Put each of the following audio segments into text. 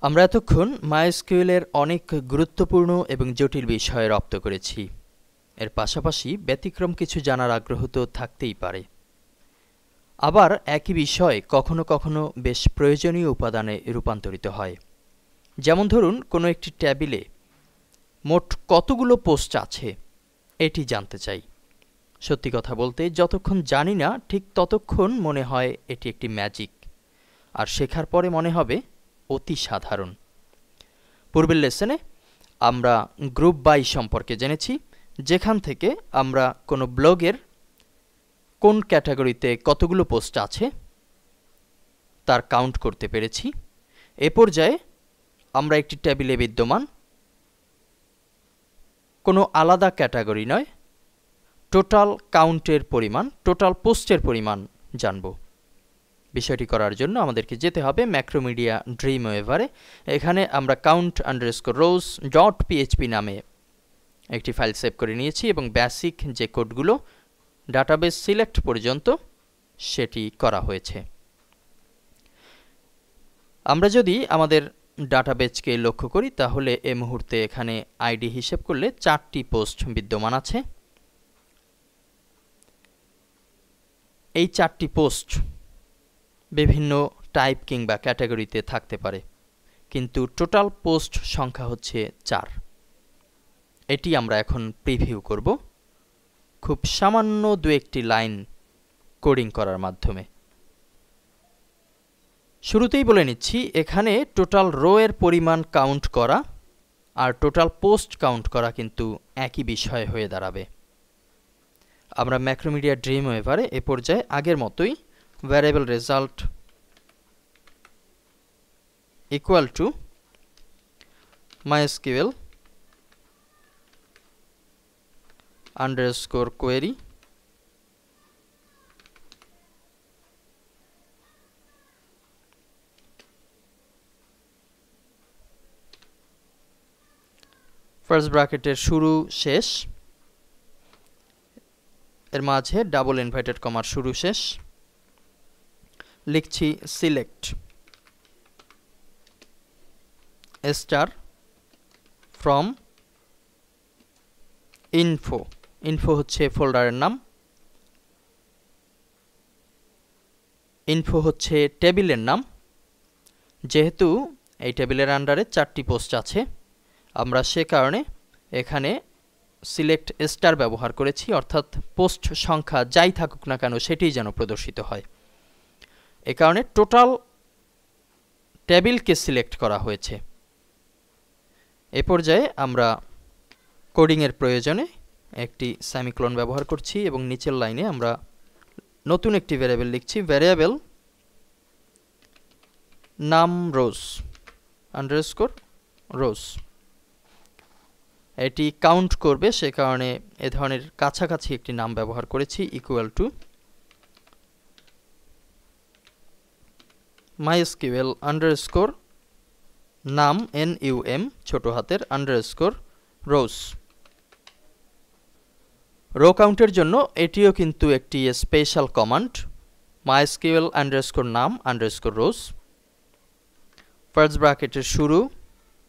আমরা এতক্ষণ MySQL এর অনেক গুরুত্বপূর্ণ এবং জটিল বিষয় রপ্ত করেছি। এর পাশাপাশি ব্যতিক্রম কিছু জানার আগ্রহ তো থাকতেই পারে। আবার একই বিষয় কখনো কখনো বেশ প্রয়োজনীয় উপাদানে রূপান্তরিত হয়। যেমন ধরুন, কোনো একটি টেবিলে মোট কতগুলো পোস্ট আছে এটি জানতে চাই। সত্যি কথা বলতে যতক্ষণ জানি না ঠিক ততক্ষণ মনে হয় এটি একটি ম্যাজিক, আর শেখার পরে মনে হবে অতি সাধারণ। পূর্বের লেসনে আমরা গ্রুপ বাই সম্পর্কে জেনেছি, যেখান থেকে আমরা কোনো ব্লগের কোন ক্যাটাগরিতে কতগুলো পোস্ট আছে তার কাউন্ট করতে পেরেছি। এ পর্যায়ে আমরা একটি টেবিলে বিদ্যমান কোনো আলাদা ক্যাটাগরি নয়, টোটাল কাউন্টের পরিমাণ, টোটাল পোস্টের পরিমাণ জানব। বিষয়টি করার জন্য আমাদেরকে যেতে হবে ম্যাক্রোমিডিয়া ড্রিমওয়েভারে। এখানে আমরা count_rows.php নামে একটি ফাইল সেভ করে নিয়েছি এবং বেসিক যে কোডগুলো ডাটাবেস সিলেক্ট পর্যন্ত সেটি করা হয়েছে। আমরা যদি আমাদের ডাটাবেসকে লক্ষ্য করি তাহলে এই মুহূর্তে এখানে আইডি হিসেব করলে 4টি পোস্ট বিদ্যমান আছে। এই 4টি পোস্ট বিভিন্ন টাইপ কিংবা ক্যাটাগরিতে থাকতে পারে, কিন্তু টোটাল পোস্ট সংখ্যা হচ্ছে 4। এটি আমরা এখন প্রিভিউ করব খুব সামান্য দু-একটি লাইন কোডিং করার মাধ্যমে। শুরুতেই বলে নিচ্ছি, এখানে টোটাল রো এর পরিমাণ কাউন্ট করা আর টোটাল পোস্ট কাউন্ট করা কিন্তু একই বিষয় হয়ে দাঁড়াবে। আমরা ম্যাক্রোমিডিয়া ড্রিমওয়েভারে এ পর্যায়ে আগের মতোই variable result equal to MySQL underscore query first ব্র্যাকেটের শুরু শেষ, এর মাঝে ডাবল ইনভার্টেড কমার শুরু শেষ লিখছি select star from info. Info হচ্ছে ফোল্ডারের নাম, ইনফো হচ্ছে টেবিলের নাম। যেহেতু এই টেবিলের আন্ডারে 4টি পোস্ট আছে, আমরা সে কারণে এখানে সিলেক্ট স্টার ব্যবহার করেছি, অর্থাৎ পোস্ট সংখ্যা যাই থাকুক না কেন সেটিই যেন প্রদর্শিত হয়। এ কারণে টোটাল টেবিলকে সিলেক্ট করা হয়েছে। এ পর্যায়ে আমরা কোডিংয়ের প্রয়োজনে একটি সেমিকোলন ব্যবহার করছি এবং নিচের লাইনে আমরা নতুন একটি ভ্যারিয়েবল লিখছি, ভ্যারিয়েবল নাম রোজ আন্ডারস্কোর রোজ। এটি কাউন্ট করবে, সে কারণে এ ধরনের কাছাকাছি একটি নাম ব্যবহার করেছি, ইকুয়াল টু MySQL আন্ডারস্কোর নাম NUM ছোট হাতের আন্ডারস্কোর রোজ। রো কাউন্টের জন্য এটিও কিন্তু একটি স্পেশাল কমান্ড, MySQL আন্ডারস্কোর নাম আন্ডারস্কোর রোজ। ফার্স্ট ব্র্যাকেটের শুরু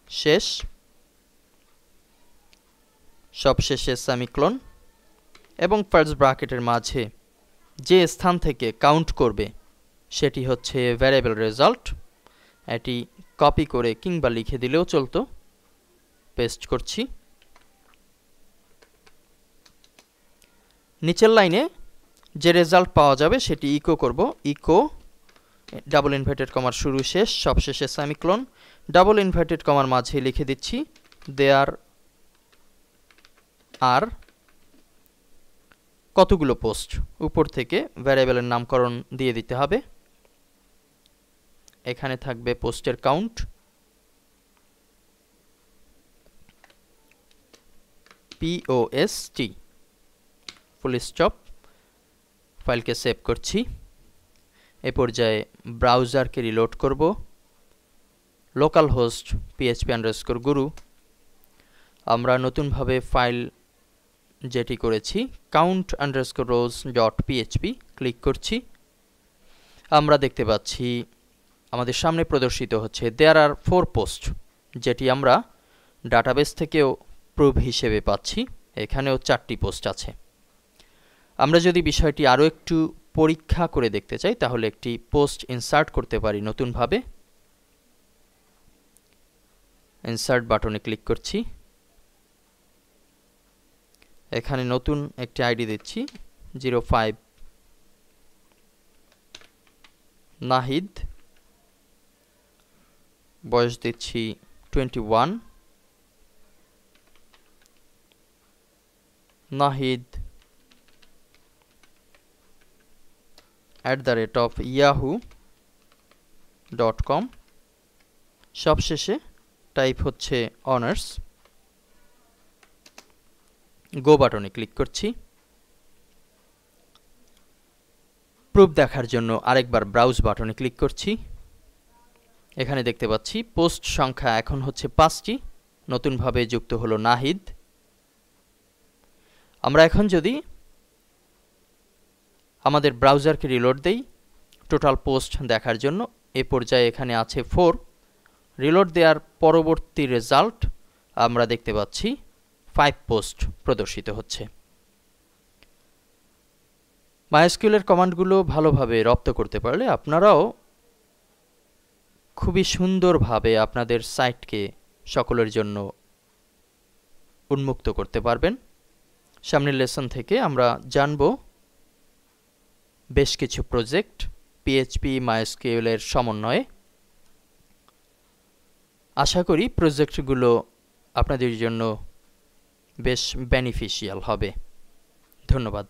শেষ, সবশেষে সেমিকোলন, এবং ফার্স্ট ব্র্যাকেটের মাঝে যে স্থান থেকে কাউন্ট করবে সেটি হচ্ছে ভ্যারিয়েবল রেজাল্ট। এটি কপি করে কিংবা লিখে দিলেও চলতো, পেস্ট করছি। নিচের লাইনে যে রেজাল্ট পাওয়া যাবে সেটি ইকো করব, ইকো ডাবল ইনভার্টেড কমার শুরু শেষ সবশেষে সেমিকোলন, ডাবল ইনভার্টেড কমার মাঝে লিখে দিচ্ছি দেয়ার আর কতগুলো পোস্ট। উপর থেকে ভ্যারিয়েবলের নামকরণ দিয়ে দিতে হবে। এখানে থাকবে পোস্টের কাউন্ট, POST, ফুল স্টপ। ফাইলকে সেভ করছি। এ পর্যায়ে ব্রাউজারকে রিলোড করব, লোকাল হোস্ট php_guru। আমরা নতুনভাবে ফাইল যেটি করেছি count_rows.php ক্লিক করছি। আমরা দেখতে পাচ্ছি আমাদের সামনে প্রদর্শিত হচ্ছে দেয়ার আর 4 পোস্ট, যেটি আমরা ডাটাবেস থেকেও প্রুফ হিসেবে পাচ্ছি। এখানেও 4টি পোস্ট আছে। আমরা যদি বিষয়টি আরও একটু পরীক্ষা করে দেখতে চাই তাহলে একটি পোস্ট ইনসার্ট করতে পারি নতুনভাবে। ইনসার্ট বাটনে ক্লিক করছি। এখানে নতুন একটি আইডি দিচ্ছি 05 নাহিদ, বয়স দিচ্ছি 21, নাহিদ @yahoo.com, সবশেষে টাইপ হচ্ছে অনার্স। গো বাটনে ক্লিক করছি। প্রুফ দেখার জন্য আরেকবার ব্রাউজ বাটনে ক্লিক করছি। এখানে দেখতে পাচ্ছি পোস্ট সংখ্যা এখন হচ্ছে 5টি, নতুনভাবে যুক্ত হলো নাহিদ। আমরা এখন যদি আমাদের ব্রাউজারকে রিলোড দেই টোটাল পোস্ট দেখার জন্য, এ পর্যায়ে এখানে আছে 4। রিলোড দেওয়ার পরবর্তী রেজাল্ট আমরা দেখতে পাচ্ছি 5 পোস্ট প্রদর্শিত হচ্ছে। মাইএসকিউএল এর কমান্ডগুলো ভালোভাবে রপ্ত করতে পারলে আপনারাও খুবই সুন্দরভাবে আপনাদের সাইটকে সকলের জন্য উন্মুক্ত করতে পারবেন। সামনের লেসন থেকে আমরা জানব বেশ কিছু প্রজেক্ট পিএইচপি মাইএসকিউএল এর সমন্বয়ে। আশা করি প্রজেক্টগুলো আপনাদের জন্য বেশ বেনিফিশিয়াল হবে। ধন্যবাদ।